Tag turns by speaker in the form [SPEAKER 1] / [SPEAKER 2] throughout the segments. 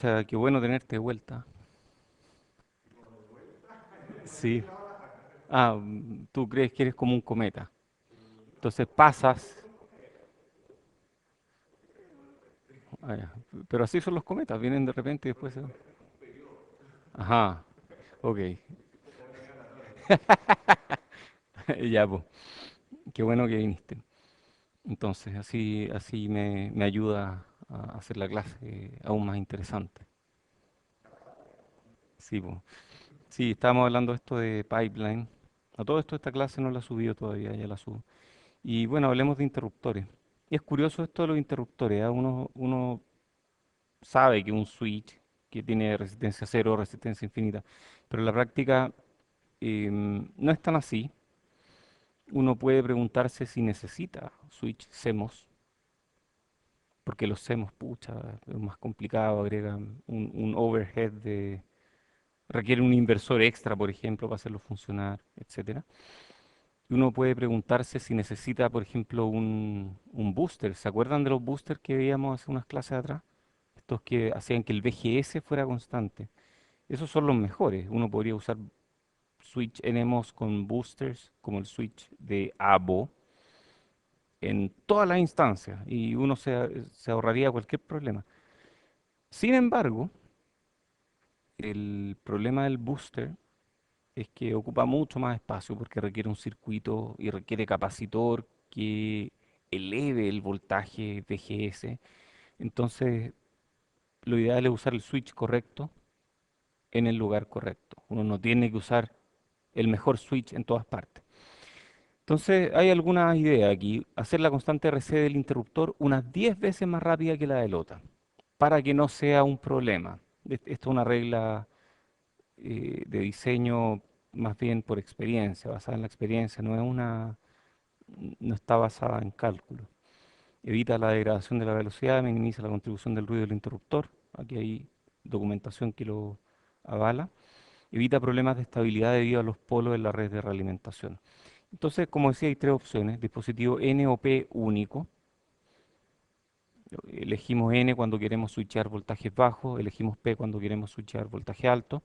[SPEAKER 1] Sea, qué bueno tenerte de vuelta. Sí. Tú crees que eres como un cometa. Entonces pasas. Ya. Pero así son los cometas, vienen de repente y después. Ajá, ok. Ya, pues. Qué bueno que viniste. Entonces, así me ayuda a hacer la clase aún más interesante. Sí, pues. Sí, estábamos hablando de esto de pipeline. A todo esto, esta clase no la he subido todavía, ya la subo. Y bueno, hablemos de interruptores. Y es curioso esto de los interruptores, ¿ah? Uno sabe que un switch que tiene resistencia cero o resistencia infinita, pero en la práctica no es tan así. Uno puede preguntarse si necesita switch CMOS, porque los CMOS, pucha, es más complicado, agregan un overhead requiere un inversor extra, por ejemplo, para hacerlo funcionar, etcétera. Y uno puede preguntarse si necesita, por ejemplo, un booster. ¿Se acuerdan de los boosters que veíamos hace unas clases atrás? Estos que hacían que el VGS fuera constante. Esos son los mejores. Uno podría usar switch NMOS con boosters, como el switch de ABO, en todas las instancias y uno se ahorraría cualquier problema. Sin embargo, el problema del booster es que ocupa mucho más espacio porque requiere un circuito y requiere capacitor que eleve el voltaje VGS. Entonces, lo ideal es usar el switch correcto en el lugar correcto. Uno no tiene que usar el mejor switch en todas partes. Entonces, hay algunas ideas aquí. Hacer la constante RC del interruptor unas 10 veces más rápida que la del OTA, para que no sea un problema. Esto es una regla de diseño más bien por experiencia, basada en la experiencia, no está basada en cálculo. Evita la degradación de la velocidad, minimiza la contribución del ruido del interruptor. Aquí hay documentación que lo avala. Evita problemas de estabilidad debido a los polos en la red de realimentación. Entonces, como decía, hay tres opciones: dispositivo N o P único. Elegimos N cuando queremos switchar voltajes bajos, elegimos P cuando queremos switchar voltaje alto.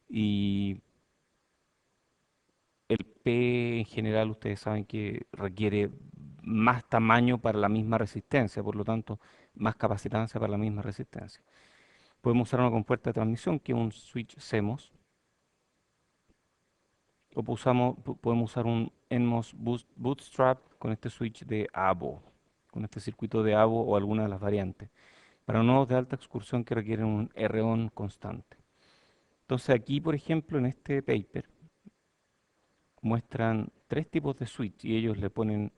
[SPEAKER 1] Y el P en general, ustedes saben que requiere más tamaño para la misma resistencia, por lo tanto, más capacitancia para la misma resistencia. Podemos usar una compuerta de transmisión, que es un switch CMOS, o podemos usar un NMOS bootstrap con este switch de ABO, con este circuito de ABO o alguna de las variantes, para nodos de alta excursión que requieren un R-on constante. Entonces aquí, por ejemplo, en este paper, muestran tres tipos de switch y ellos le ponen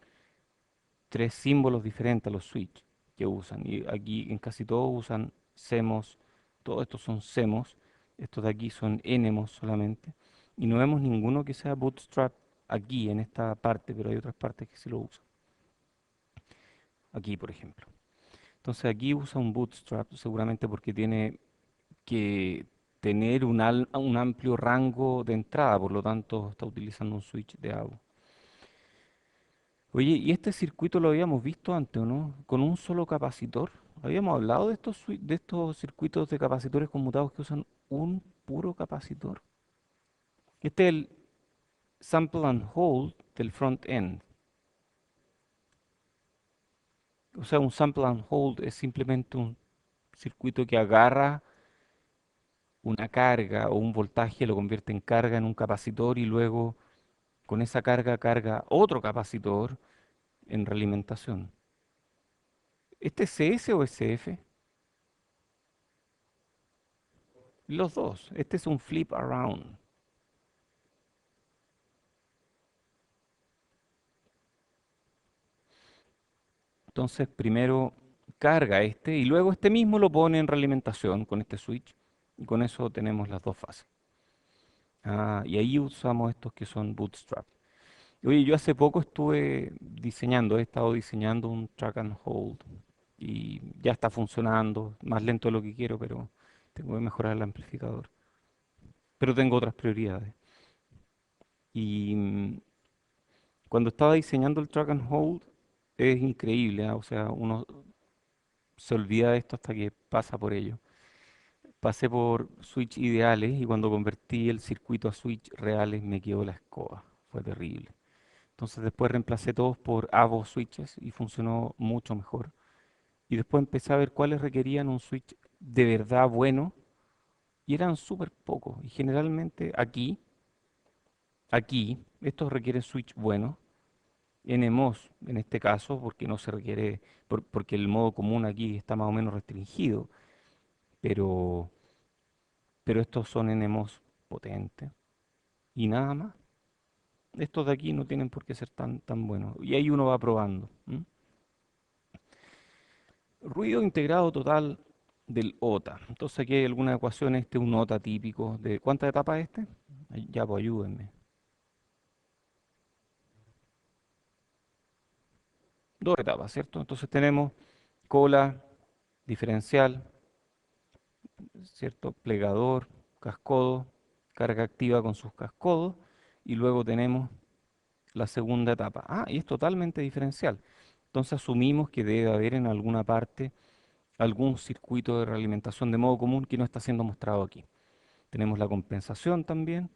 [SPEAKER 1] tres símbolos diferentes a los switch que usan. Y aquí en casi todos usan CMOS, todos estos son CMOS, estos de aquí son NMOS solamente. Y no vemos ninguno que sea bootstrap aquí en esta parte, pero hay otras partes que sí lo usan. Aquí, por ejemplo. Entonces aquí usa un bootstrap seguramente porque tiene que tener un amplio rango de entrada, por lo tanto está utilizando un switch de AO. Oye, ¿y este circuito lo habíamos visto antes, o no? Con un solo capacitor. Habíamos hablado de de estos circuitos de capacitores conmutados que usan un puro capacitor. Este es el sample and hold del front end. O sea, un sample and hold es simplemente un circuito que agarra una carga o un voltaje, lo convierte en carga en un capacitor y luego con esa carga carga otro capacitor en realimentación. ¿Este es CS o SF? Los dos. Este es un flip around. Entonces, primero carga este y luego este mismo lo pone en realimentación con este switch. Y con eso tenemos las dos fases. Y ahí usamos estos que son bootstrap. Oye, yo hace poco he estado diseñando un track and hold y ya está funcionando, más lento de lo que quiero, pero tengo que mejorar el amplificador. Pero tengo otras prioridades. Y cuando estaba diseñando el track and hold, es increíble, ¿ah? O sea, uno se olvida de esto hasta que pasa por ello. pasé por switch ideales y cuando convertí el circuito a switch reales me quedó la escoba. Fue terrible. Entonces después reemplacé todos por AVO switches y funcionó mucho mejor. Y después empecé a ver cuáles requerían un switch de verdad bueno y eran súper pocos. Y generalmente aquí, estos requieren switch buenos. NMOS en este caso, porque no se requiere, porque el modo común aquí está más o menos restringido, pero, pero estos son NMOS potentes y nada más. Estos de aquí no tienen por qué ser tan buenos. Y ahí uno va probando. ¿M? Ruido integrado total del OTA. Entonces aquí hay algunas ecuaciones. Este es un OTA típico. ¿De cuántas etapas es este? Ay, ya, pues ayúdenme. Dos etapas, ¿cierto? Entonces tenemos cola, diferencial, ¿cierto? Plegador, cascodo, carga activa con sus cascodos. Y luego tenemos la segunda etapa. Ah, y es totalmente diferencial. Entonces asumimos que debe haber en alguna parte algún circuito de realimentación de modo común que no está siendo mostrado aquí. Tenemos la compensación también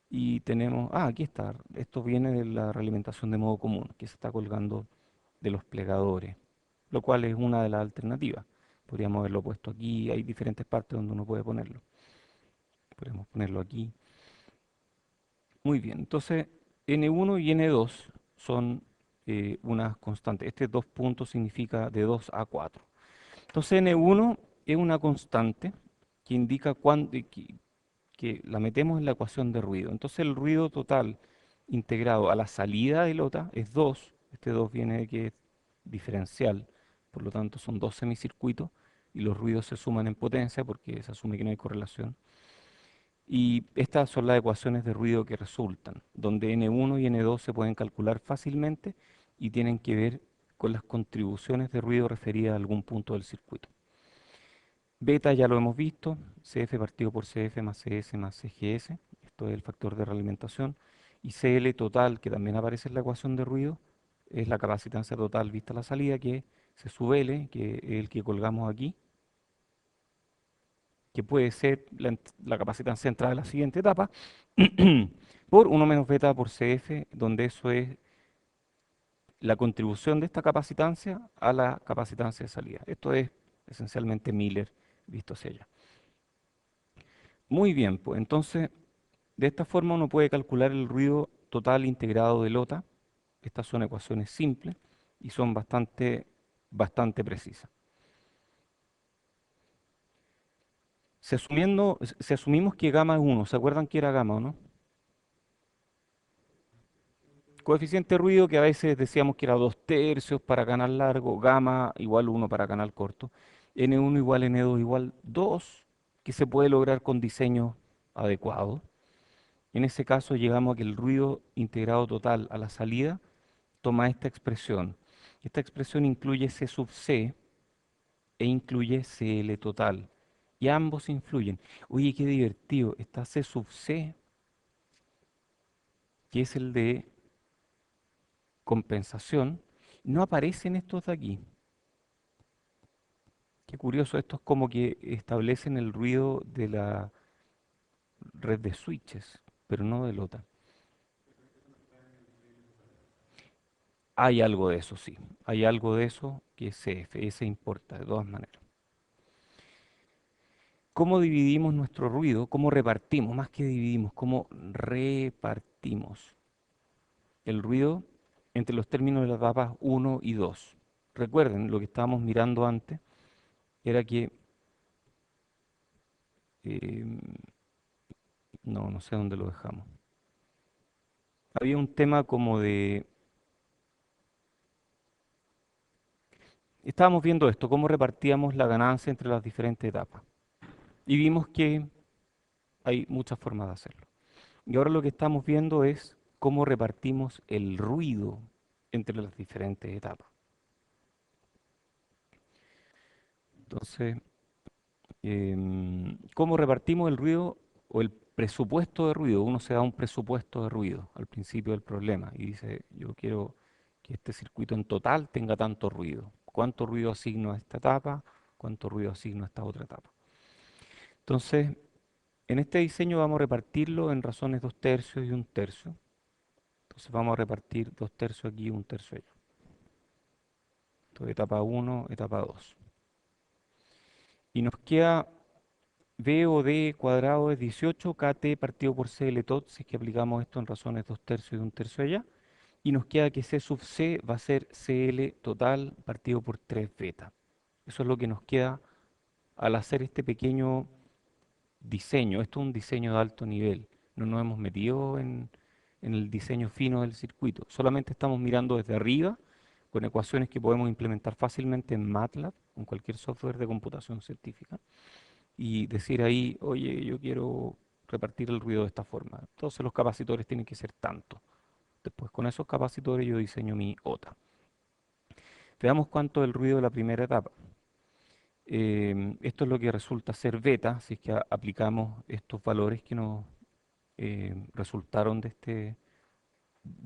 [SPEAKER 1] y tenemos, aquí está, esto viene de la realimentación de modo común que se está colgando de los plegadores, lo cual es una de las alternativas. Podríamos haberlo puesto aquí, hay diferentes partes donde uno puede ponerlo. Podemos ponerlo aquí. Muy bien, entonces N1 y N2 son unas constantes. Este 2 puntos significa de 2 a 4. Entonces N1 es una constante que indica que la metemos en la ecuación de ruido. Entonces el ruido total integrado a la salida del OTA es 2. Este 2 viene de que es diferencial, por lo tanto son dos semicircuitos y los ruidos se suman en potencia porque se asume que no hay correlación. Y estas son las ecuaciones de ruido que resultan, donde N1 y N2 se pueden calcular fácilmente y tienen que ver con las contribuciones de ruido referidas a algún punto del circuito. Beta ya lo hemos visto, CF partido por CF más CS más CGS, esto es el factor de realimentación, y CL total, que también aparece en la ecuación de ruido, es la capacitancia total vista a la salida, que se sub L, que es el que colgamos aquí, que puede ser la capacitancia entrada de la siguiente etapa, por 1 menos beta por CF, donde eso es la contribución de esta capacitancia a la capacitancia de salida. Esto es esencialmente Miller visto hacia allá. Muy bien, pues entonces de esta forma uno puede calcular el ruido total integrado del OTA. Estas son ecuaciones simples y son bastante precisas. Si asumimos que gamma es 1, ¿se acuerdan que era gamma o no? Coeficiente de ruido que a veces decíamos que era 2 tercios para canal largo, gamma igual 1 para canal corto, N1 igual N2 igual 2, que se puede lograr con diseño adecuado. En ese caso llegamos a que el ruido integrado total a la salida toma esta expresión. Esta expresión incluye C sub C e incluye CL total. Y ambos influyen. Oye, qué divertido. Está C sub C, que es el de compensación. No aparecen estos de aquí. Qué curioso. Estos como que establecen el ruido de la red de switches, pero no del OTA. Hay algo de eso, sí. Hay algo de eso que es CF. Ese importa de todas maneras. ¿Cómo dividimos nuestro ruido? ¿Cómo repartimos? Más que dividimos, ¿cómo repartimos el ruido entre los términos de las etapas 1 y 2? Recuerden, lo que estábamos mirando antes era que, em, no sé dónde lo dejamos. Había un tema como de, estábamos viendo esto, cómo repartíamos la ganancia entre las diferentes etapas. Y vimos que hay muchas formas de hacerlo. Y ahora lo que estamos viendo es cómo repartimos el ruido entre las diferentes etapas. Entonces, ¿cómo repartimos el ruido o el presupuesto de ruido? Uno se da un presupuesto de ruido al principio del problema y dice, yo quiero que este circuito en total tenga tanto ruido. ¿Cuánto ruido asigno a esta etapa? ¿Cuánto ruido asigno a esta otra etapa? Entonces, en este diseño vamos a repartirlo en razones 2/3 y 1/3. Entonces vamos a repartir 2/3 aquí y 1/3 allá. Entonces etapa 1, etapa 2. Y nos queda B o D cuadrado es 18 KT partido por CL tot, si es que aplicamos esto en razones 2/3 y 1/3 allá. Y nos queda que C sub C va a ser CL total partido por 3 beta. Eso es lo que nos queda al hacer este pequeño diseño. Esto es un diseño de alto nivel. No nos hemos metido en el diseño fino del circuito. Solamente estamos mirando desde arriba con ecuaciones que podemos implementar fácilmente en MATLAB, en cualquier software de computación científica, y decir ahí, oye, yo quiero repartir el ruido de esta forma. Entonces los capacitores tienen que ser tanto. Después con esos capacitores yo diseño mi OTA. Veamos cuánto es el ruido de la primera etapa. Esto es lo que resulta ser beta, si es que aplicamos estos valores que nos resultaron de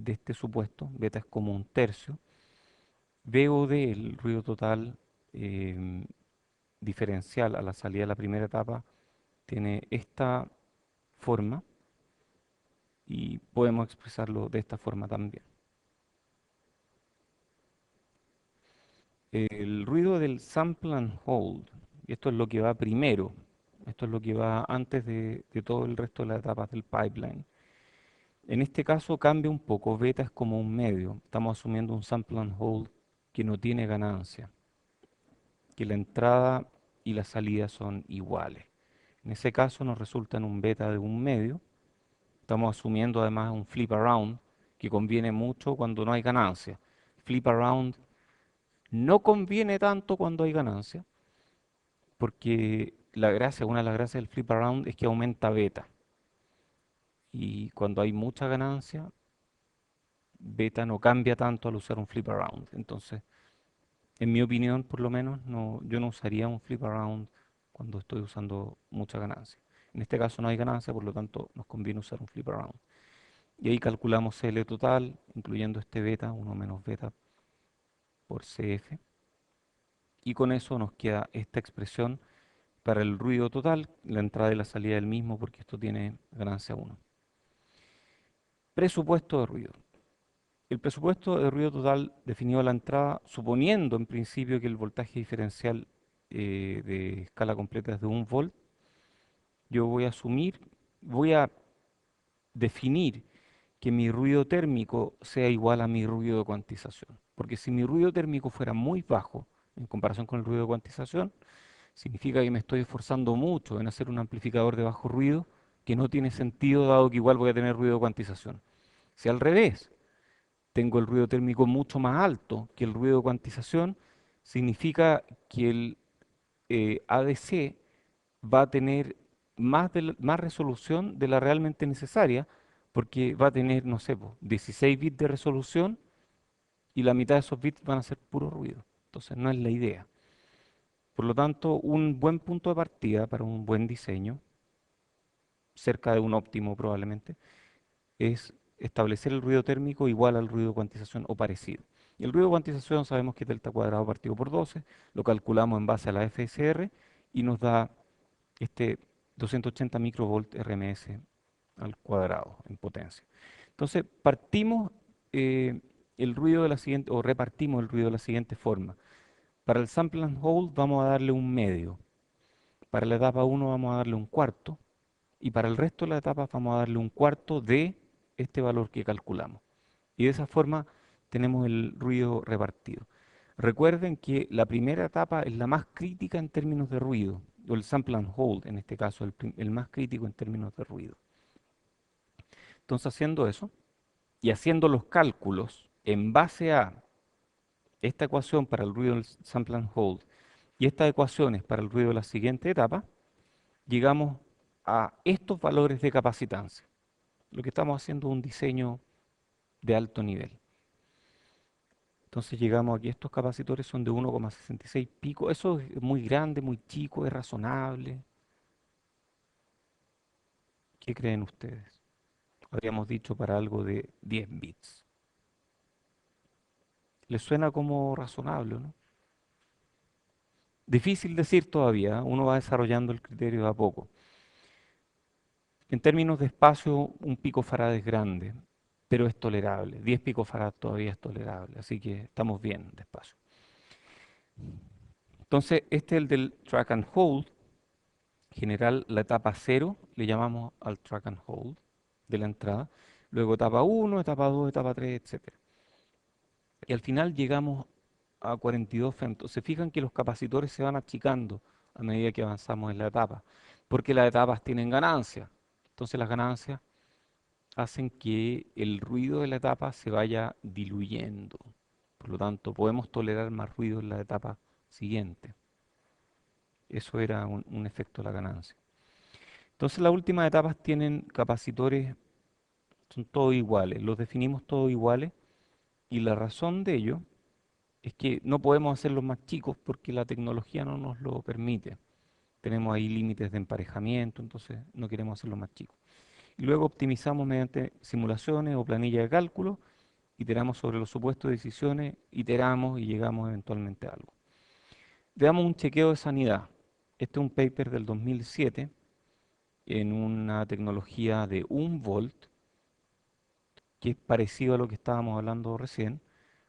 [SPEAKER 1] este supuesto. Beta es como 1/3. VOD, el ruido total em, diferencial a la salida de la primera etapa, tiene esta forma y podemos expresarlo de esta forma también. El ruido del sample and hold, y esto es lo que va primero, esto es lo que va antes de todo el resto de las etapas del pipeline. En este caso cambia un poco, beta es como un medio, estamos asumiendo un sample and hold que no tiene ganancia, que la entrada y la salida son iguales. En ese caso nos resulta en un beta de un medio, estamos asumiendo además un flip around que conviene mucho cuando no hay ganancia. Flip around no conviene tanto cuando hay ganancia, porque la gracia, una de las gracias del flip around es que aumenta beta. Y cuando hay mucha ganancia, beta no cambia tanto al usar un flip around. Entonces, en mi opinión, por lo menos, no, yo no usaría un flip around cuando estoy usando mucha ganancia. En este caso no hay ganancia, por lo tanto nos conviene usar un flip around. Y ahí calculamos CL total, incluyendo este beta, 1 menos beta por CF. Y con eso nos queda esta expresión para el ruido total, la entrada y la salida del mismo, porque esto tiene ganancia 1. Presupuesto de ruido. El presupuesto de ruido total definido a la entrada, suponiendo en principio que el voltaje diferencial de escala completa es de 1 volt, yo voy a asumir, voy a definir que mi ruido térmico sea igual a mi ruido de cuantización. Porque si mi ruido térmico fuera muy bajo en comparación con el ruido de cuantización, significa que me estoy esforzando mucho en hacer un amplificador de bajo ruido que no tiene sentido dado que igual voy a tener ruido de cuantización. Si al revés, tengo el ruido térmico mucho más alto que el ruido de cuantización, significa que el ADC va a tener más resolución de la realmente necesaria, porque va a tener, no sé, 16 bits de resolución y la mitad de esos bits van a ser puro ruido. Entonces no es la idea. Por lo tanto, un buen punto de partida para un buen diseño, cerca de un óptimo probablemente, es establecer el ruido térmico igual al ruido de cuantización o parecido. Y el ruido de cuantización sabemos que es delta cuadrado partido por 12, lo calculamos en base a la FSR y nos da este 280 microvolt RMS al cuadrado en potencia. Entonces, partimos el ruido de la siguiente, o repartimos el ruido de la siguiente forma. Para el sample and hold vamos a darle un medio. Para la etapa 1 vamos a darle un cuarto. Y para el resto de las etapas vamos a darle un cuarto de este valor que calculamos. Y de esa forma tenemos el ruido repartido. Recuerden que la primera etapa es la más crítica en términos de ruido, o el sample and hold en este caso, el más crítico en términos de ruido. Entonces, haciendo eso y haciendo los cálculos en base a esta ecuación para el ruido del sample and hold y estas ecuaciones para el ruido de la siguiente etapa, llegamos a estos valores de capacitancia. Lo que estamos haciendo es un diseño de alto nivel. Entonces llegamos aquí, estos capacitores son de 1,66 pico. Eso es muy grande, muy chico, es razonable. ¿Qué creen ustedes? Habríamos dicho para algo de 10 bits. ¿Les suena como razonable, no? Difícil decir todavía, uno va desarrollando el criterio de a poco. En términos de espacio, un picofarad es grande, pero es tolerable. 10 picofarad todavía es tolerable, así que estamos bien de espacio. Entonces, este es el del track and hold. En general, la etapa cero le llamamos al track and hold de la entrada. Luego etapa uno, etapa 2, etapa 3, etcétera. Y al final llegamos a 42 femtos. Se fijan que los capacitores se van achicando a medida que avanzamos en la etapa, porque las etapas tienen ganancias. Entonces las ganancias hacen que el ruido de la etapa se vaya diluyendo. Por lo tanto, podemos tolerar más ruido en la etapa siguiente. Eso era un efecto de la ganancia. Entonces las últimas etapas tienen capacitores, son todos iguales, los definimos todos iguales y la razón de ello es que no podemos hacerlos más chicos porque la tecnología no nos lo permite. Tenemos ahí límites de emparejamiento, entonces no queremos hacerlos más chicos. Y luego optimizamos mediante simulaciones o planilla de cálculo, iteramos sobre los supuestos de decisiones, iteramos y llegamos eventualmente a algo. Veamos un chequeo de sanidad. Este es un paper del 2007 en una tecnología de 1 volt, que es parecido a lo que estábamos hablando recién,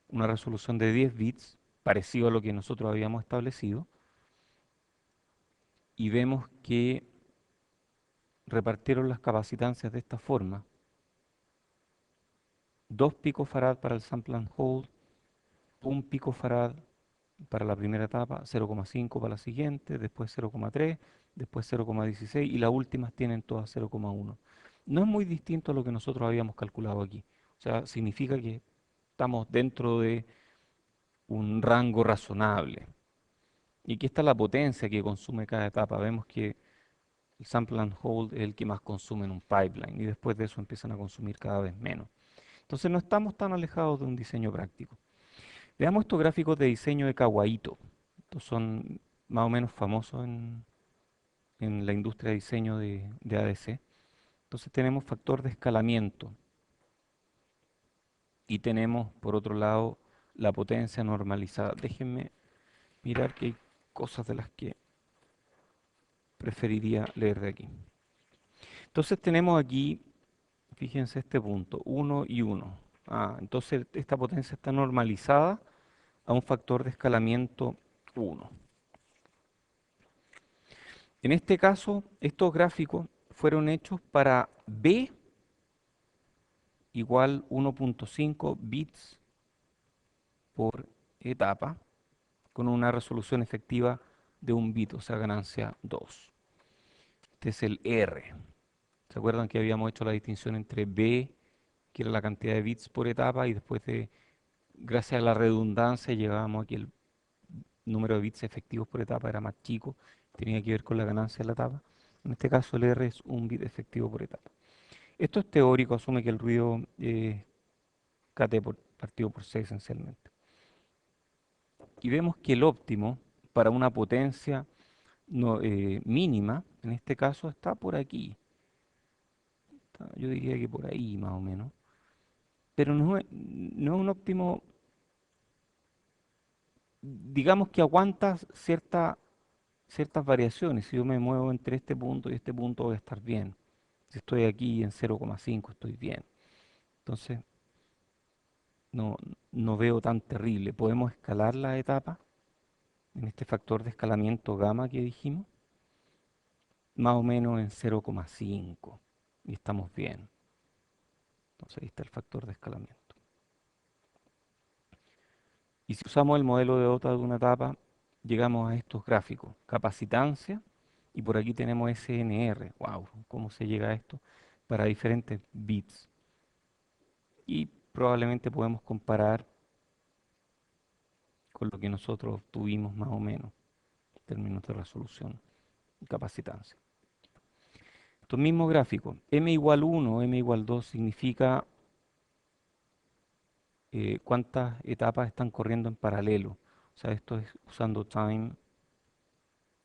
[SPEAKER 1] una resolución de 10 bits, parecido a lo que nosotros habíamos establecido, y vemos que repartieron las capacitancias de esta forma: 2 picofarad para el sample and hold, 1 picofarad para la primera etapa, 0,5 para la siguiente, después 0,3, después 0,16 y las últimas tienen todas 0,1. No es muy distinto a lo que nosotros habíamos calculado aquí. O sea, significa que estamos dentro de un rango razonable. Y aquí está la potencia que consume cada etapa. Vemos que el sample and hold es el que más consume en un pipeline y después de eso empiezan a consumir cada vez menos. Entonces no estamos tan alejados de un diseño práctico. Veamos estos gráficos de diseño de Kawahito. Estos son más o menos famosos en la industria de diseño de ADC. Entonces tenemos factor de escalamiento y tenemos por otro lado la potencia normalizada. Déjenme mirar que hay cosas de las que preferiría leer de aquí. Entonces tenemos aquí, fíjense este punto, 1 y 1. Entonces esta potencia está normalizada a un factor de escalamiento 1. En este caso, estos gráficos fueron hechos para B igual 1.5 bits por etapa, con una resolución efectiva de 1 bit, o sea, ganancia 2. Este es el R. ¿Se acuerdan que habíamos hecho la distinción entre B, que era la cantidad de bits por etapa, y después gracias a la redundancia, llegábamos a que el número de bits efectivos por etapa era más chico, tenía que ver con la ganancia de la etapa? En este caso el R es 1 bit efectivo por etapa. Esto es teórico, asume que el ruido es KT partido por C esencialmente. Y vemos que el óptimo para una potencia mínima, en este caso, está por aquí. Yo diría que por ahí más o menos. Pero no es un óptimo, digamos que aguanta ciertas variaciones. Si yo me muevo entre este punto y este punto voy a estar bien. Si estoy aquí en 0,5 estoy bien. Entonces no, no veo tan terrible. Podemos escalar la etapa en este factor de escalamiento gamma que dijimos, más o menos en 0,5 y estamos bien. Entonces ahí está el factor de escalamiento. Y si usamos el modelo de OTA de una etapa, llegamos a estos gráficos: capacitancia, y por aquí tenemos SNR. Wow, ¿cómo se llega a esto? Para diferentes bits. Y probablemente podemos comparar con lo que nosotros obtuvimos más o menos en términos de resolución y capacitancia. Estos mismos gráficos, m igual 1, m igual 2 significa cuántas etapas están corriendo en paralelo. O sea, esto es usando time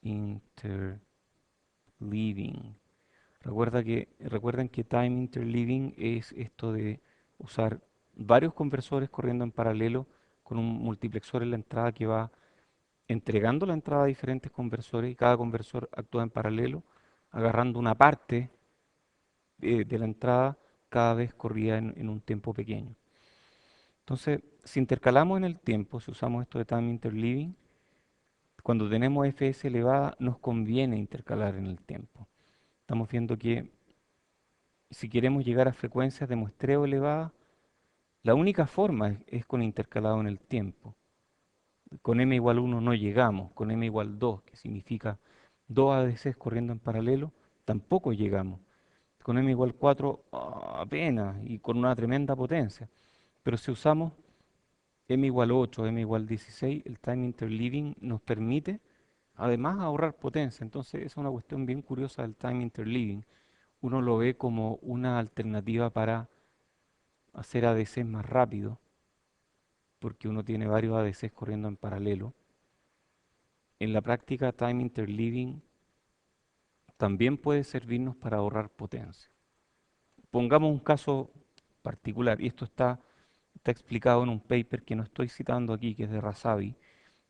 [SPEAKER 1] interleaving. Recuerden que time interleaving es esto de usar varios conversores corriendo en paralelo con un multiplexor en la entrada que va entregando la entrada a diferentes conversores y cada conversor actúa en paralelo, agarrando una parte de la entrada cada vez corrida en un tiempo pequeño. Entonces, si intercalamos en el tiempo, si usamos esto de time interleaving, cuando tenemos fs elevada, nos conviene intercalar en el tiempo. Estamos viendo que si queremos llegar a frecuencias de muestreo elevadas, la única forma es con intercalado en el tiempo. Con m igual 1 no llegamos, con m igual 2, que significa dos ADCs corriendo en paralelo, tampoco llegamos. Con m igual 4 apenas y con una tremenda potencia. Pero si usamos m igual 8, m igual 16, el time interleaving nos permite además ahorrar potencia. Entonces esa es una cuestión bien curiosa del time interleaving. Uno lo ve como una alternativa para hacer ADCs más rápido, porque uno tiene varios ADCs corriendo en paralelo. En la práctica, time interleaving también puede servirnos para ahorrar potencia. Pongamos un caso particular, y esto está explicado en un paper que no estoy citando aquí, que es de Razavi.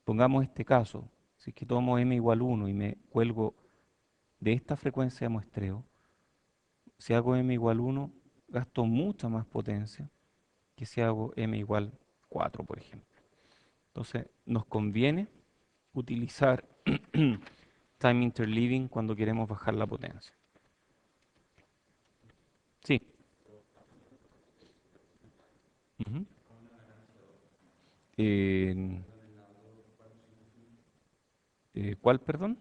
[SPEAKER 1] Pongamos este caso, si es que tomo m igual 1 y me cuelgo de esta frecuencia de muestreo, si hago m igual 1, gasto mucha más potencia que si hago m igual 4, por ejemplo. Entonces, nos conviene utilizar time interleaving cuando queremos bajar la potencia. Sí. Ujú. Eh, ¿Cuál, perdón?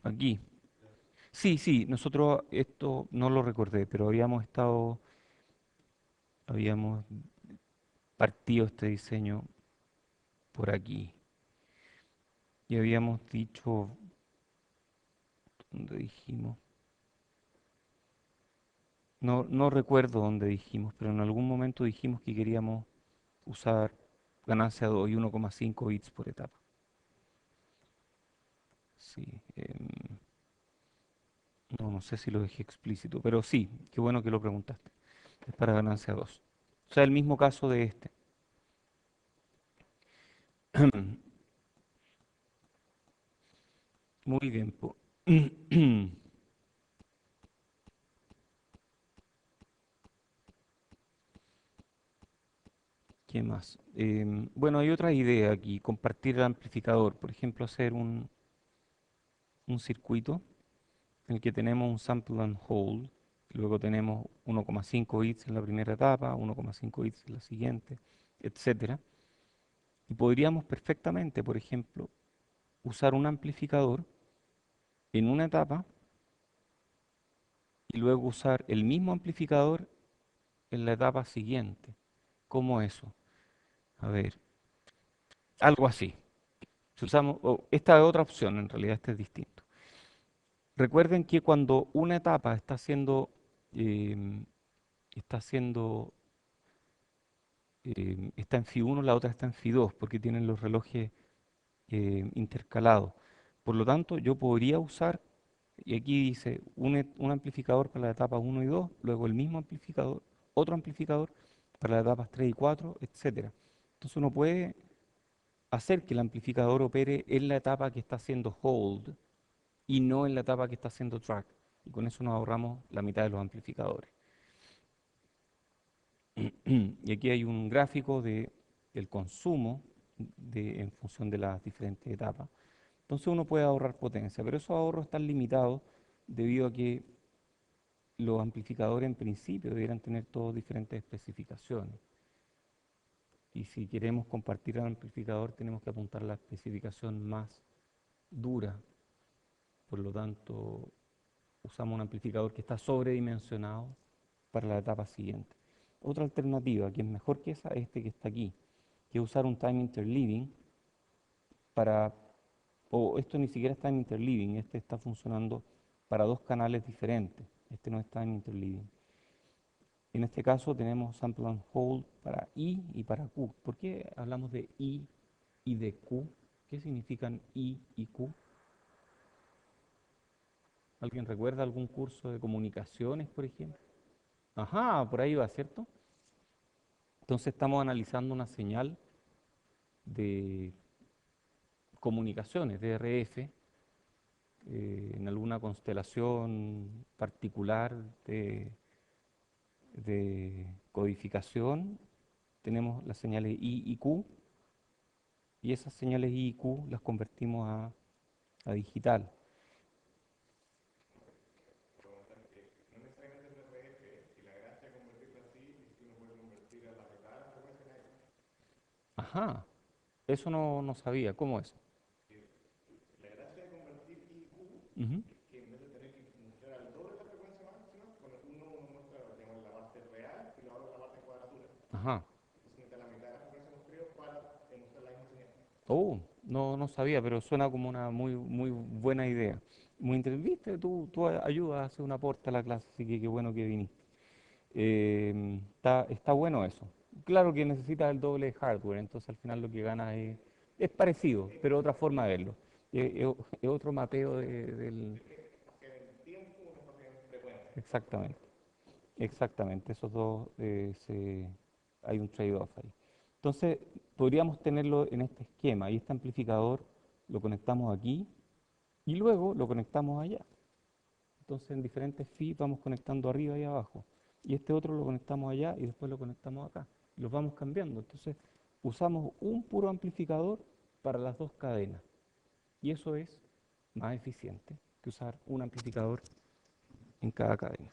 [SPEAKER 1] Aquí. Sí, sí, nosotros esto no lo recordé, pero habíamos partido este diseño por aquí. Y habíamos dicho, ¿dónde dijimos? No, no recuerdo dónde dijimos, pero en algún momento dijimos que queríamos usar ganancia 2 y 1,5 bits por etapa. Sí, no, no sé si lo dejé explícito, pero sí, qué bueno que lo preguntaste. Es para ganancia 2. O sea, el mismo caso de este. Muy bien. ¿Qué más? Bueno, hay otra idea aquí, compartir el amplificador. Por ejemplo, hacer un circuito en el que tenemos un sample and hold, luego tenemos 1,5 bits en la primera etapa, 1,5 bits en la siguiente, etcétera. Y podríamos perfectamente, por ejemplo, usar un amplificador en una etapa y luego usar el mismo amplificador en la etapa siguiente. ¿Cómo eso? A ver, algo así. Si usamos, esta es otra opción, en realidad este es distinto. Recuerden que cuando una etapa em, está siendo, está en Fi 1, la otra está en Fi 2, porque tienen los relojes intercalados. Por lo tanto, yo podría usar, y aquí dice, un amplificador para la etapa 1 y 2, luego el mismo amplificador, otro amplificador para las etapas 3 y 4, etcétera. Entonces uno puede hacer que el amplificador opere en la etapa que está haciendo hold y no en la etapa que está haciendo track. Y con eso nos ahorramos la mitad de los amplificadores. Y aquí hay un gráfico del consumo en función de las diferentes etapas. Entonces uno puede ahorrar potencia, pero esos ahorros están limitados debido a que los amplificadores en principio debieran tener todas diferentes especificaciones. Y si queremos compartir el amplificador tenemos que apuntar a la especificación más dura. Por lo tanto, usamos un amplificador que está sobredimensionado para la etapa siguiente. Otra alternativa que es mejor que esa es este que está aquí, que es usar un time interleaving para, o esto ni siquiera es time interleaving, este está funcionando para dos canales diferentes, este no es time interleaving. En este caso tenemos sample and hold para I y para Q. ¿Por qué hablamos de I y de Q? ¿Qué significan I y Q? ¿Alguien recuerda algún curso de comunicaciones, por ejemplo? Ajá, por ahí va, ¿cierto? Entonces estamos analizando una señal de comunicaciones, DRF, en alguna constelación particular de codificación, tenemos las señales I y Q, y esas señales I y Q las convertimos a digital. Ajá, eso no sabía, ¿cómo es? Ujú. Ajá. Oh, no sabía, pero suena como una muy buena idea. Muy interesante. Viste, tú ayudas a hacer un aporte a la clase, así que qué bueno que viniste. Está bueno eso. Claro que necesitas el doble de hardware, entonces al final lo que ganas es parecido, pero otra forma de verlo. Es otro mapeo del... Exactamente, exactamente. Esos dos, hay un trade-off ahí. Entonces, podríamos tenerlo en este esquema y este amplificador lo conectamos aquí y luego lo conectamos allá. Entonces, en diferentes feeds vamos conectando arriba y abajo. Y este otro lo conectamos allá y después lo conectamos acá. Y los vamos cambiando. Entonces, usamos un puro amplificador para las dos cadenas. Y eso es más eficiente que usar un amplificador en cada cadena.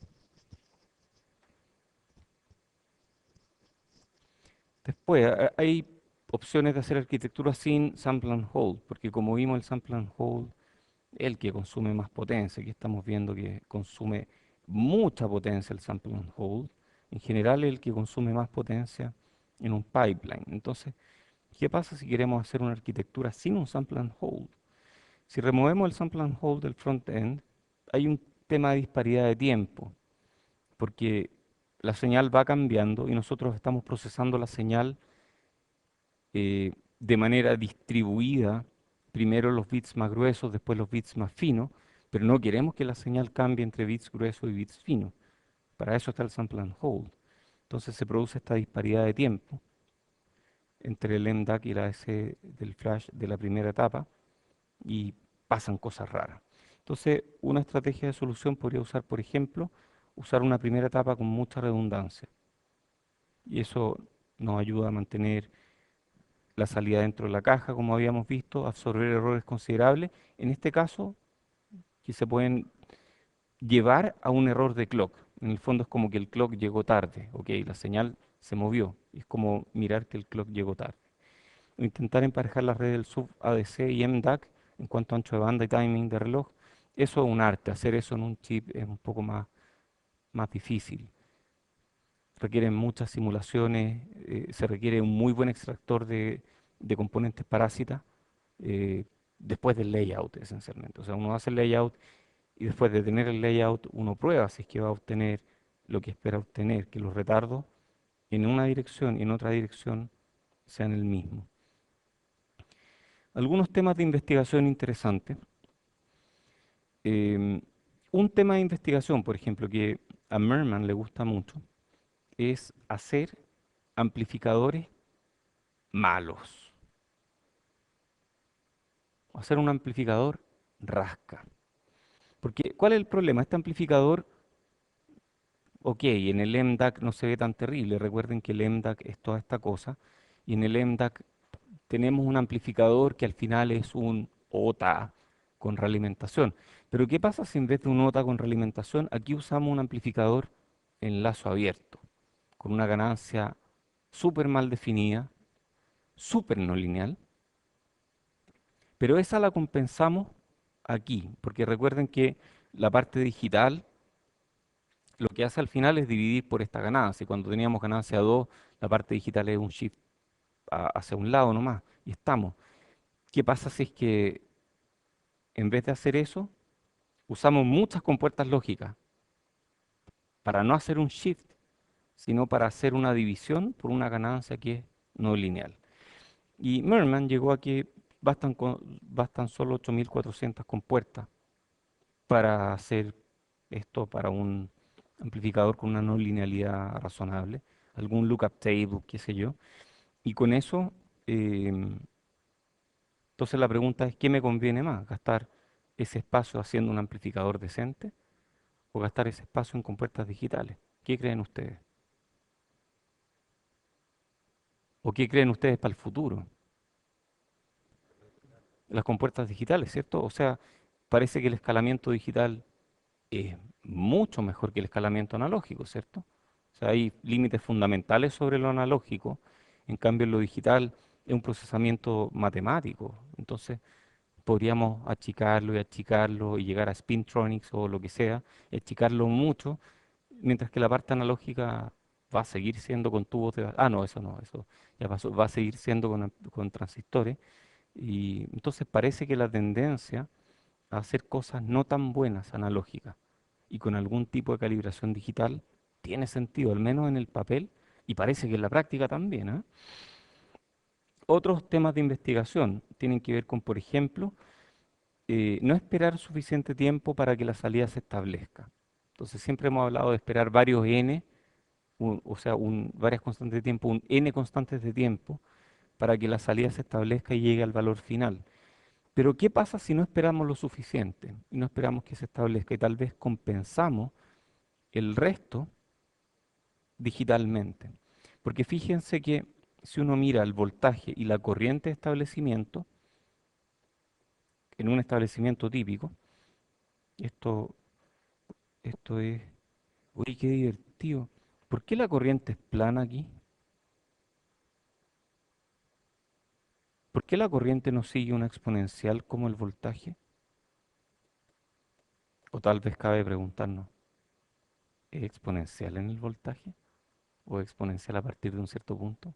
[SPEAKER 1] Después, hay opciones de hacer arquitectura sin sample and hold, porque como vimos el sample and hold es el que consume más potencia. Aquí estamos viendo que consume mucha potencia el sample and hold. En general es el que consume más potencia en un pipeline. Entonces, ¿qué pasa si queremos hacer una arquitectura sin un sample and hold? Si removemos el sample and hold del front-end, hay un tema de disparidad de tiempo, porque la señal va cambiando y nosotros estamos procesando la señal de manera distribuida, primero los bits más gruesos, después los bits más finos, pero no queremos que la señal cambie entre bits gruesos y bits finos. Para eso está el sample and hold. Entonces se produce esta disparidad de tiempo entre el MDAC y la S del flash de la primera etapa y pasan cosas raras. Entonces, una estrategia de solución podría usar, por ejemplo, usar una primera etapa con mucha redundancia. Y eso nos ayuda a mantener la salida dentro de la caja, como habíamos visto, absorber errores considerables. En este caso, que se pueden llevar a un error de clock. En el fondo es como que el clock llegó tarde, ok, la señal se movió. Es como mirar que el clock llegó tarde. O intentar emparejar las redes del sub ADC y MDAC en cuanto a ancho de banda y timing de reloj. Eso es un arte, hacer eso en un chip es un poco más difícil. Requieren muchas simulaciones, se requiere un muy buen extractor de componentes parásitas eh, después del layout, esencialmente. O sea, uno hace el layout y después de tener el layout, uno prueba si es que va a obtener lo que espera obtener, que los retardos en una dirección y en otra dirección sean el mismo. Algunos temas de investigación interesantes. Em, un tema de investigación, por ejemplo, que a Merman le gusta mucho, es hacer amplificadores malos. Hacer un amplificador rasca. Porque, ¿cuál es el problema? Este amplificador, ok, en el MDAC no se ve tan terrible. Recuerden que el MDAC es toda esta cosa. Y en el MDAC tenemos un amplificador que al final es un OTA con realimentación. Pero ¿qué pasa si en vez de un OTA con realimentación, aquí usamos un amplificador en lazo abierto, con una ganancia súper mal definida, súper no lineal, pero esa la compensamos aquí, porque recuerden que la parte digital lo que hace al final es dividir por esta ganancia. Y cuando teníamos ganancia 2, la parte digital es un shift hacia un lado nomás, y estamos. ¿Qué pasa si es que en vez de hacer eso, usamos muchas compuertas lógicas para no hacer un shift, sino para hacer una división por una ganancia que es no lineal? Y Merman llegó a que bastan solo 8.400 compuertas para hacer esto para un amplificador con una no linealidad razonable, algún lookup table, qué sé yo. Y con eso em, Entonces la pregunta es, ¿qué me conviene más? ¿Gastar ese espacio haciendo un amplificador decente o gastar ese espacio en compuertas digitales? ¿Qué creen ustedes? ¿O qué creen ustedes para el futuro? Las compuertas digitales, ¿cierto? O sea, parece que el escalamiento digital es mucho mejor que el escalamiento analógico, ¿cierto? O sea, hay límites fundamentales sobre lo analógico, en cambio en lo digital es un procesamiento matemático. Entonces, podríamos achicarlo y llegar a spintronics o lo que sea, y achicarlo mucho, mientras que la parte analógica va a seguir siendo con tubos de... Ah, no, eso no, eso ya pasó, va a seguir siendo con transistores. Y entonces parece que la tendencia a hacer cosas no tan buenas analógicas y con algún tipo de calibración digital tiene sentido, al menos en el papel, y parece que en la práctica también, ¿ah? Otros temas de investigación tienen que ver con, por ejemplo, no esperar suficiente tiempo para que la salida se establezca. Entonces siempre hemos hablado de esperar varios n, o sea, varias constantes de tiempo, un n constantes de tiempo, para que la salida se establezca y llegue al valor final. Pero ¿qué pasa si no esperamos lo suficiente y no esperamos que se establezca y tal vez compensamos el resto digitalmente? Porque fíjense que si uno mira el voltaje y la corriente de establecimiento, en un establecimiento típico, esto, esto es... Uy, qué divertido. ¿Por qué la corriente es plana aquí? ¿Por qué la corriente no sigue una exponencial como el voltaje? O tal vez cabe preguntarnos, ¿es exponencial en el voltaje? ¿O exponencial a partir de un cierto punto?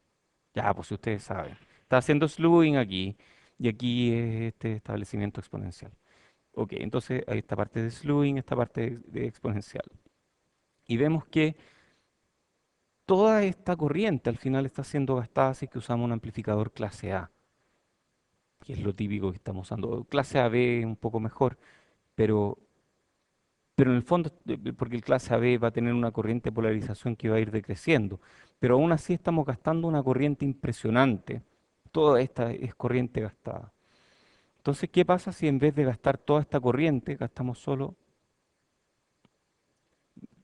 [SPEAKER 1] Ya, pues si ustedes saben. Está haciendo slewing aquí y aquí es este establecimiento exponencial. Ok, entonces hay esta parte de slewing, esta parte de exponencial. Y vemos que toda esta corriente al final está siendo gastada si es que usamos un amplificador clase A, que es lo típico que estamos usando. Clase AB un poco mejor, pero, pero en el fondo, porque el clase AB va a tener una corriente de polarización que va a ir decreciendo, pero aún así estamos gastando una corriente impresionante. Toda esta es corriente gastada. Entonces, ¿qué pasa si en vez de gastar toda esta corriente, gastamos solo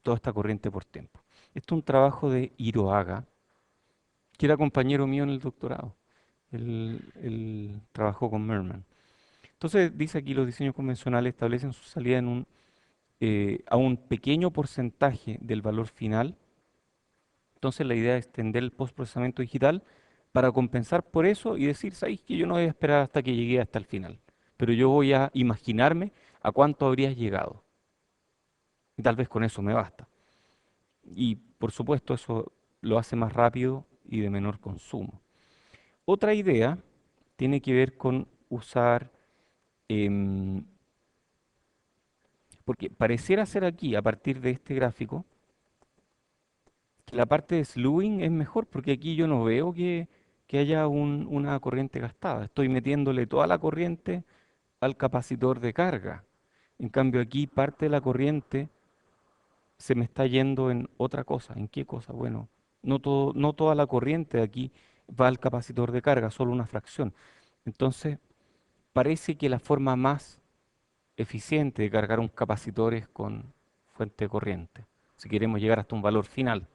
[SPEAKER 1] toda esta corriente por tiempo? Esto es un trabajo de Hiroaga, que era compañero mío en el doctorado. Él trabajó con Merman. Entonces, dice aquí, los diseños convencionales establecen su salida a un pequeño porcentaje del valor final. Entonces, la idea es extender el postprocesamiento digital para compensar por eso y decir, ¿sabéis que yo no voy a esperar hasta que llegue hasta el final? Pero yo voy a imaginarme a cuánto habrías llegado. Y tal vez con eso me basta. Y por supuesto eso lo hace más rápido y de menor consumo. Otra idea tiene que ver con usar, em, porque pareciera ser aquí, a partir de este gráfico, que la parte de slewing es mejor, porque aquí yo no veo que haya una corriente gastada. Estoy metiéndole toda la corriente al capacitor de carga. En cambio aquí parte de la corriente se me está yendo en otra cosa. ¿En qué cosa? Bueno, no toda la corriente de aquí va al capacitor de carga, solo una fracción. Entonces, parece que la forma más eficiente de cargar un capacitor es con fuente de corriente, si queremos llegar hasta un valor final.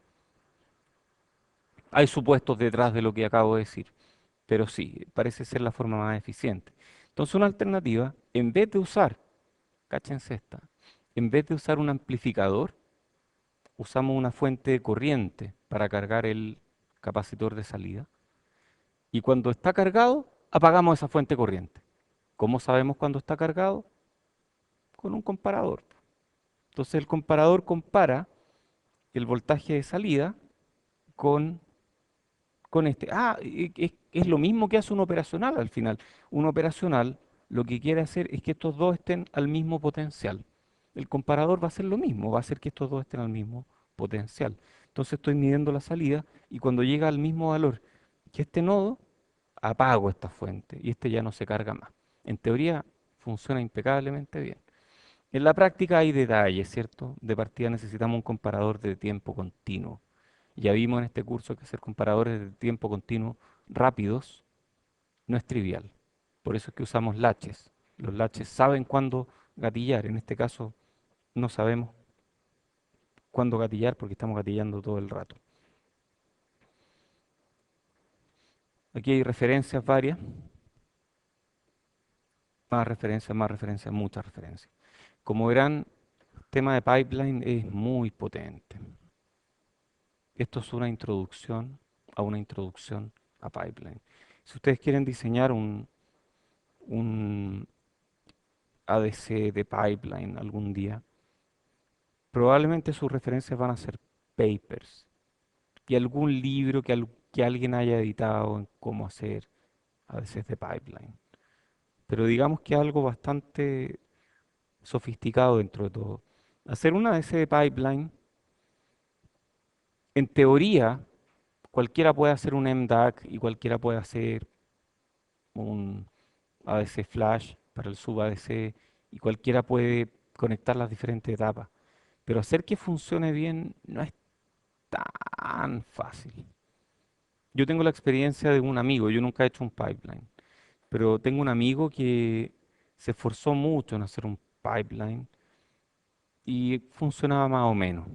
[SPEAKER 1] Hay supuestos detrás de lo que acabo de decir, pero sí, parece ser la forma más eficiente. Entonces, una alternativa, en vez de usar, cáchense esta, en vez de usar un amplificador, usamos una fuente de corriente para cargar el capacitor de salida. Y cuando está cargado, apagamos esa fuente de corriente. ¿Cómo sabemos cuando está cargado? Con un comparador. Entonces el comparador compara el voltaje de salida con, con este. Ah, es lo mismo que hace un operacional al final. Un operacional lo que quiere hacer es que estos dos estén al mismo potencial. El comparador va a hacer lo mismo, va a hacer que estos dos estén al mismo potencial. Entonces estoy midiendo la salida y cuando llega al mismo valor que este nodo, apago esta fuente y este ya no se carga más. En teoría funciona impecablemente bien. En la práctica hay detalles, ¿cierto? De partida necesitamos un comparador de tiempo continuo. Ya vimos en este curso que hacer comparadores de tiempo continuo rápidos no es trivial. Por eso es que usamos latches. Los latches saben cuándo gatillar. En este caso no sabemos cuándo gatillar porque estamos gatillando todo el rato. Aquí hay referencias varias, más referencias, muchas referencias. Como verán, el tema de pipeline es muy potente. Esto es una introducción a una introducción a pipeline. Si ustedes quieren diseñar un ADC de pipeline algún día, probablemente sus referencias van a ser papers y algún libro que alguien haya editado en cómo hacer ADCs de pipeline. Pero digamos que algo bastante sofisticado dentro de todo. Hacer una ADC de pipeline, en teoría, cualquiera puede hacer un MDAC y cualquiera puede hacer un ADC Flash para el sub ADC y cualquiera puede conectar las diferentes etapas. Pero hacer que funcione bien no es tan fácil. Yo tengo la experiencia de un amigo, yo nunca he hecho un pipeline, pero tengo un amigo que se esforzó mucho en hacer un pipeline y funcionaba más o menos.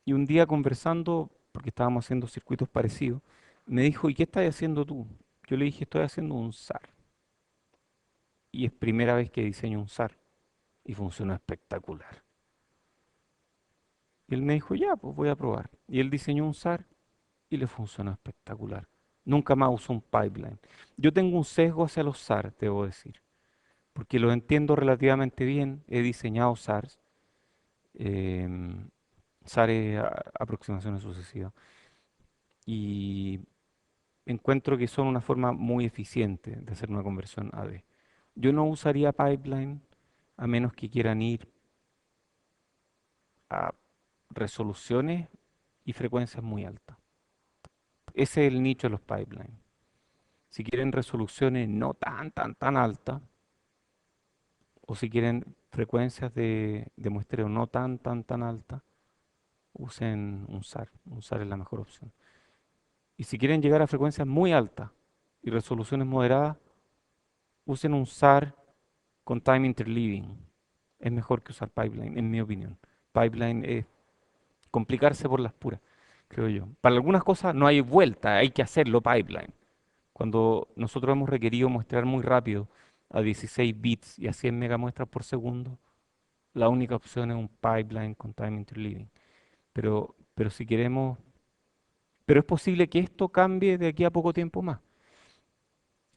[SPEAKER 1] Y un día conversando, porque estábamos haciendo circuitos parecidos, me dijo, ¿y qué estás haciendo tú? Yo le dije, estoy haciendo un SAR. Y es primera vez que diseño un SAR y funciona espectacular. Y él me dijo, ya, pues voy a probar. Y él diseñó un SAR y le funcionó espectacular. Nunca más usó un pipeline. Yo tengo un sesgo hacia los SAR, debo decir, porque los entiendo relativamente bien. He diseñado SARs, em, SAR es aproximaciones sucesivas, y encuentro que son una forma muy eficiente de hacer una conversión AD. Yo no usaría pipeline a menos que quieran ir a resoluciones y frecuencias muy altas. Ese es el nicho de los pipelines. Si quieren resoluciones no tan altas, o si quieren frecuencias de muestreo no tan altas, usen un SAR. Un SAR es la mejor opción. Y si quieren llegar a frecuencias muy altas y resoluciones moderadas, usen un SAR con time interleaving. Es mejor que usar pipeline, en mi opinión. Pipeline es complicarse por las puras, creo yo. Para algunas cosas no hay vuelta, hay que hacerlo pipeline. Cuando nosotros hemos requerido muestrear muy rápido a 16 bits y a 100 megamuestras por segundo, la única opción es un pipeline con time interleaving. Pero si queremos, pero es posible que esto cambie de aquí a poco tiempo más.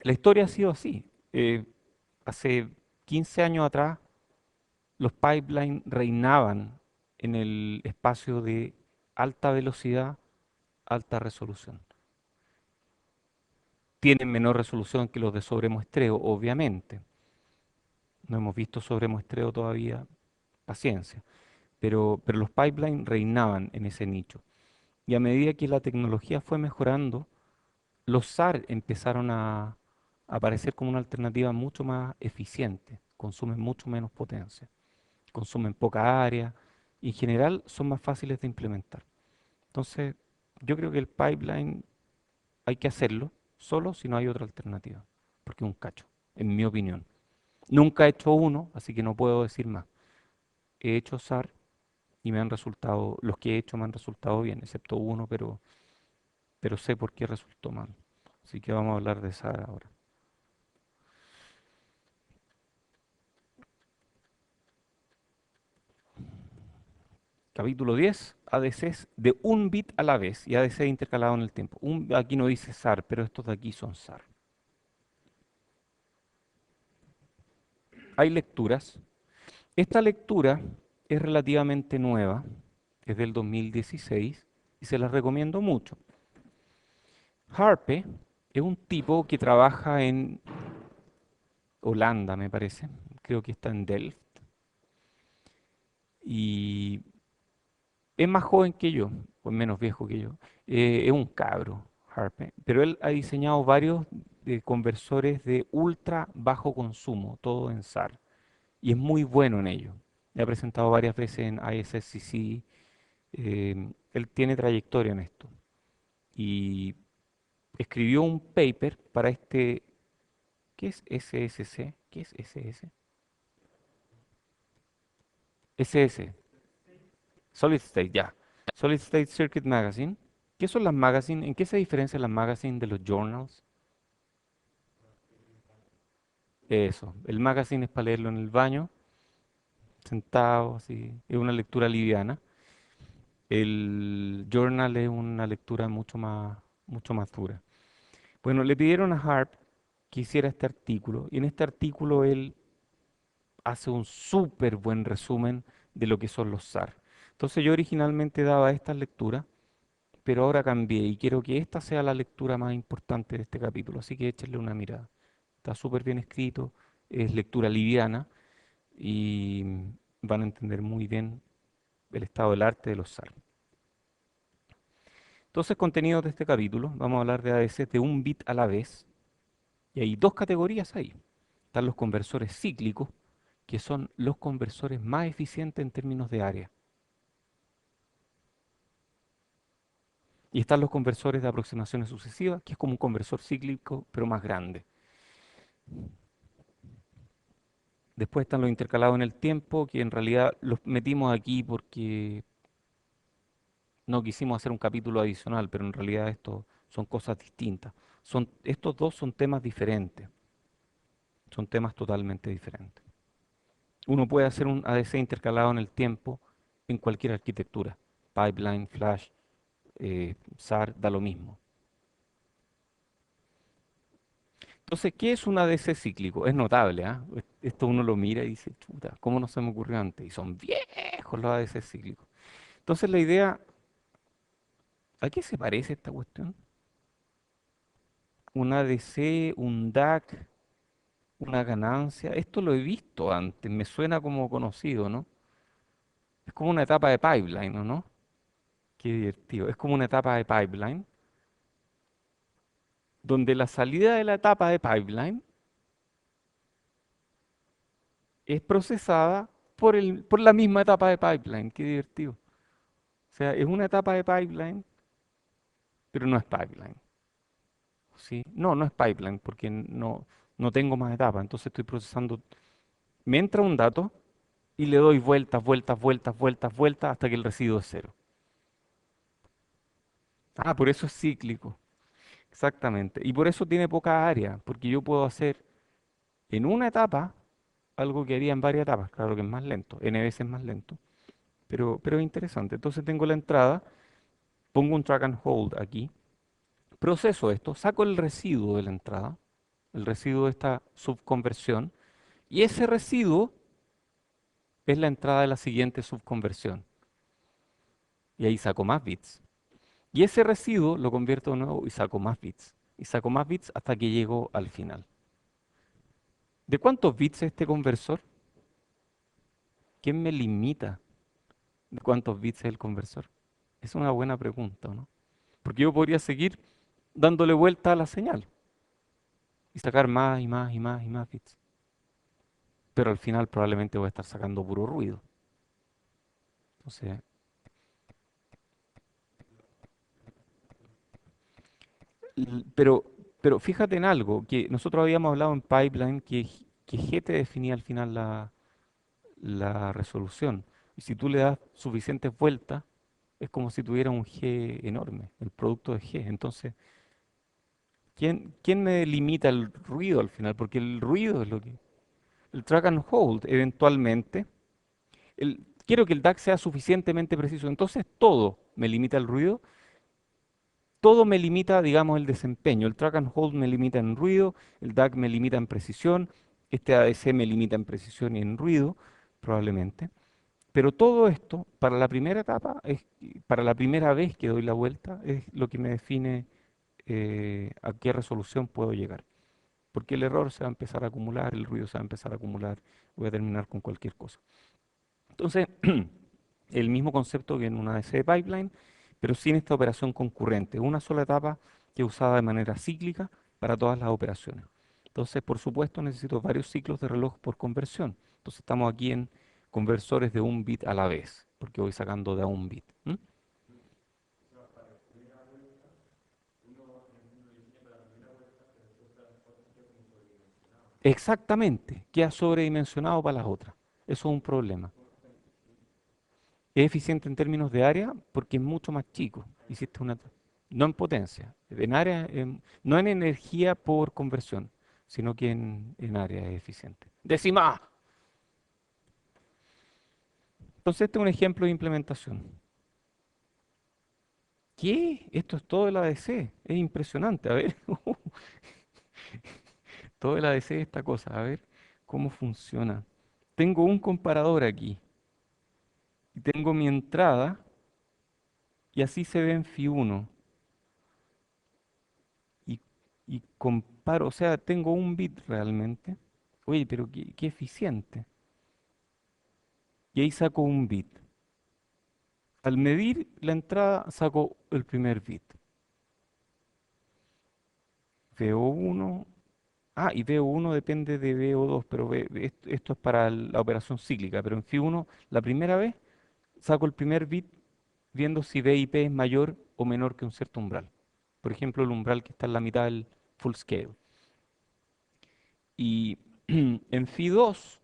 [SPEAKER 1] La historia ha sido así. Hace 15 años atrás, los pipelines reinaban en el espacio de alta velocidad, alta resolución. Tienen menor resolución que los de sobremuestreo, obviamente. No hemos visto sobremuestreo todavía, paciencia. Pero los pipelines reinaban en ese nicho. Y a medida que la tecnología fue mejorando, los SAR empezaron a aparecer como una alternativa mucho más eficiente, consumen mucho menos potencia, consumen poca área y en general son más fáciles de implementar. Entonces, yo creo que el pipeline hay que hacerlo solo si no hay otra alternativa, porque es un cacho, en mi opinión. Nunca he hecho uno, así que no puedo decir más. He hecho SAR y me han resultado, los que he hecho me han resultado bien, excepto uno, pero sé por qué resultó mal. Así que vamos a hablar de SAR ahora. Capítulo 10, ADCs de un bit a la vez y ADC intercalado en el tiempo. Aquí no dice SAR, pero estos de aquí son SAR. Hay lecturas. Esta lectura es relativamente nueva, es del 2016 y se las recomiendo mucho. Harpe es un tipo que trabaja en Holanda, me parece. Creo que está en Delft. Y es más joven que yo, o menos viejo que yo. Es un cabro, Harpe. Pero él ha diseñado varios conversores de ultra bajo consumo, todo en SAR. Y es muy bueno en ello. Le ha presentado varias veces en ISSCC. Él tiene trayectoria en esto. Y escribió un paper para este ¿Qué es SSC? ¿Qué es SS? SS, Solid State, ya. Solid State Circuit Magazine. ¿Qué son las magazines? ¿En qué se diferencian las magazines de los journals? Eso, el magazine es para leerlo en el baño, sentado, así, es una lectura liviana. El journal es una lectura mucho más dura. Bueno, le pidieron a Harp que hiciera este artículo, y en este artículo él hace un súper buen resumen de lo que son los SAR. Entonces yo originalmente daba estas lecturas, pero ahora cambié y quiero que esta sea la lectura más importante de este capítulo, así que échenle una mirada. Está súper bien escrito, es lectura liviana y van a entender muy bien el estado del arte de los SAR. Entonces, contenidos de este capítulo, vamos a hablar de ADC de un bit a la vez, y hay dos categorías ahí. Están los conversores cíclicos, que son los conversores más eficientes en términos de área. Y están los conversores de aproximaciones sucesivas, que es como un conversor cíclico, pero más grande. Después están los intercalados en el tiempo, que en realidad los metimos aquí porque no quisimos hacer un capítulo adicional, pero en realidad esto son cosas distintas. Estos dos son temas diferentes, son temas totalmente diferentes. Uno puede hacer un ADC intercalado en el tiempo en cualquier arquitectura. Pipeline, Flash, SAR, da lo mismo. Entonces, ¿qué es un ADC cíclico? Es notable, ¿ah? Esto uno lo mira y dice, chuta, ¿cómo no se me ocurrió antes? Y son viejos los ADC cíclicos. Entonces, la idea, ¿a qué se parece esta cuestión? Un ADC, un DAC, una ganancia. Esto lo he visto antes, me suena como conocido, ¿no? Es como una etapa de pipeline, ¿o no? Qué divertido. Es como una etapa de pipeline, donde la salida de la etapa de pipeline es procesada por la misma etapa de pipeline. Qué divertido. O sea, es una etapa de pipeline, pero no es pipeline. ¿Sí? No, no es pipeline, porque no tengo más etapas. Entonces estoy procesando. Me entra un dato y le doy vueltas, vueltas, vueltas, vueltas, vueltas hasta que el residuo es cero. Ah, por eso es cíclico. Exactamente. Y por eso tiene poca área, porque yo puedo hacer en una etapa algo que haría en varias etapas. Claro que es más lento, n veces más lento, pero es interesante. Entonces tengo la entrada, pongo un track and hold aquí, proceso esto, saco el residuo de la entrada, el residuo de esta subconversión, y ese residuo es la entrada de la siguiente subconversión. Y ahí saco más bits. Y ese residuo lo convierto de nuevo y saco más bits. Y saco más bits hasta que llego al final. ¿De cuántos bits es este conversor? ¿Quién me limita de cuántos bits es el conversor? Es una buena pregunta, ¿no? Porque yo podría seguir dándole vuelta a la señal y sacar más y más y más y más bits. Pero al final probablemente voy a estar sacando puro ruido. Entonces, pero, pero fíjate en algo, que nosotros habíamos hablado en pipeline que G te definía al final la resolución. Y si tú le das suficientes vueltas, es como si tuviera un G enorme, el producto de G. Entonces, ¿quién me limita el ruido al final? Porque el ruido es lo que... El track and hold, eventualmente, quiero que el DAC sea suficientemente preciso. Entonces, todo me limita el ruido, todo me limita, digamos, el desempeño. El track and hold me limita en ruido, el DAC me limita en precisión, este ADC me limita en precisión y en ruido, probablemente. Pero todo esto, para la primera etapa, para la primera vez que doy la vuelta, es lo que me define a qué resolución puedo llegar. Porque el error se va a empezar a acumular, el ruido se va a empezar a acumular, voy a terminar con cualquier cosa. Entonces, el mismo concepto que en una ADC de pipeline, pero sin esta operación concurrente, una sola etapa que es usada de manera cíclica para todas las operaciones. Entonces, por supuesto, necesito varios ciclos de reloj por conversión. Entonces, estamos aquí en conversores de un bit a la vez, porque voy sacando de a un bit. ¿M? Exactamente, queda sobredimensionado para las otras. Eso es un problema. Es eficiente en términos de área porque es mucho más chico. Hiciste una, no en potencia, en área, no en energía por conversión, sino que en área es eficiente. Décima. Entonces este es un ejemplo de implementación. ¿Qué? Esto es todo el ADC. Es impresionante. A ver, todo el ADC de esta cosa. A ver cómo funciona. Tengo un comparador aquí y tengo mi entrada y así se ve en Fi1. Y, y comparo, o sea, tengo un bit realmente. Oye, pero qué eficiente. Y ahí saco un bit. Al medir la entrada, saco el primer bit. VO1. Ah, y VO1 depende de VO2, pero esto es para la operación cíclica. Pero en Fi1, la primera vez, saco el primer bit viendo si BIP es mayor o menor que un cierto umbral. Por ejemplo, el umbral que está en la mitad del full scale. Y en Fi2,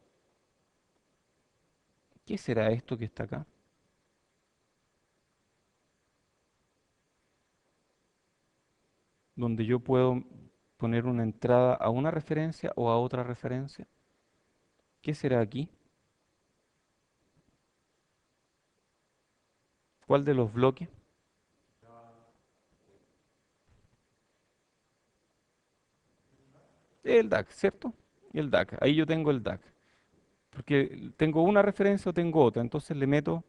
[SPEAKER 1] ¿qué será esto que está acá? Donde yo puedo poner una entrada a una referencia o a otra referencia. ¿Qué será aquí? ¿Cuál de los bloques? El DAC, ¿cierto? El DAC. Ahí yo tengo el DAC. Porque tengo una referencia o tengo otra. Entonces le meto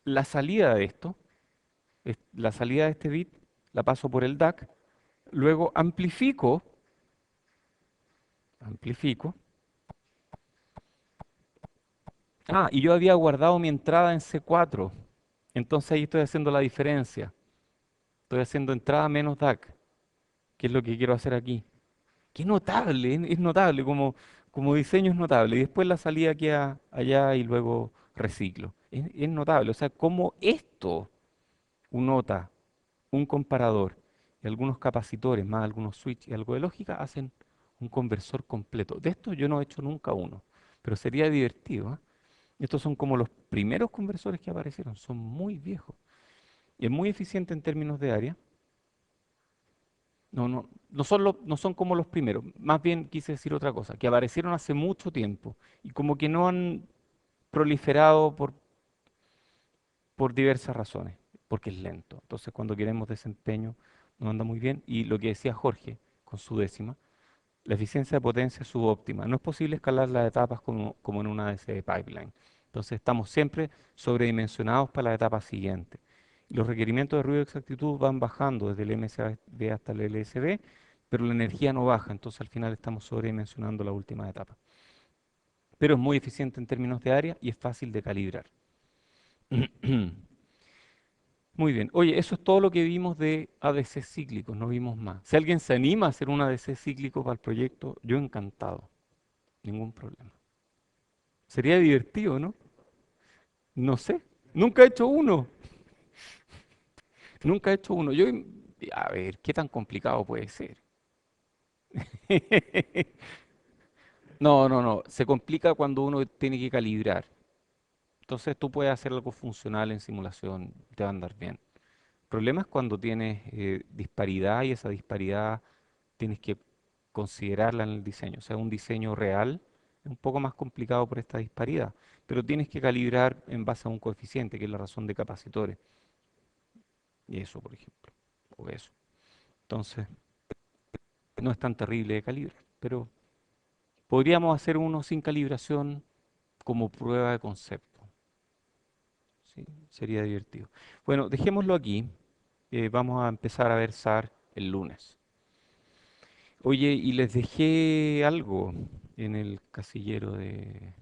[SPEAKER 1] la salida de esto, la salida de este bit, la paso por el DAC. Luego amplifico. Ah, y yo había guardado mi entrada en C4. Entonces ahí estoy haciendo la diferencia. Estoy haciendo entrada menos DAC, que es lo que quiero hacer aquí. Qué notable, es notable, como diseño es notable. Y después la salida queda allá y luego reciclo. Es notable, o sea, cómo esto, un nota, un comparador y algunos capacitores, más algunos switch y algo de lógica, hacen un conversor completo. De esto yo no he hecho nunca uno, pero sería divertido, ¿eh? Estos son como los primeros conversores que aparecieron, son muy viejos y es muy eficiente en términos de área. No son como los primeros. Más bien quise decir otra cosa, que aparecieron hace mucho tiempo y como que no han proliferado por diversas razones, porque es lento. Entonces, cuando queremos desempeño, no anda muy bien. Y lo que decía Jorge con su décima, la eficiencia de potencia es subóptima. No es posible escalar las etapas como en una ADC de pipeline. Entonces, estamos siempre sobredimensionados para la etapa siguiente. Los requerimientos de ruido de exactitud van bajando desde el MSB hasta el LSB, pero la energía no baja, entonces al final estamos sobredimensionando la última etapa. Pero es muy eficiente en términos de área y es fácil de calibrar. Muy bien. Oye, eso es todo lo que vimos de ADC cíclicos, no vimos más. Si alguien se anima a hacer un ADC cíclico para el proyecto, yo encantado, ningún problema. Sería divertido, ¿no? No sé, nunca he hecho uno, nunca he hecho uno. A ver, ¿qué tan complicado puede ser? No, no, no, se complica cuando uno tiene que calibrar. Entonces tú puedes hacer algo funcional en simulación, te va a andar bien. El problema es cuando tienes disparidad y esa disparidad tienes que considerarla en el diseño. O sea, un diseño real es un poco más complicado por esta disparidad, pero tienes que calibrar en base a un coeficiente, que es la razón de capacitores. Y eso, por ejemplo, o eso. Entonces, no es tan terrible de calibrar, pero podríamos hacer uno sin calibración como prueba de concepto. ¿Sí? Sería divertido. Bueno, dejémoslo aquí. Vamos a empezar a ver SAR el lunes. Oye, y les dejé algo en el casillero de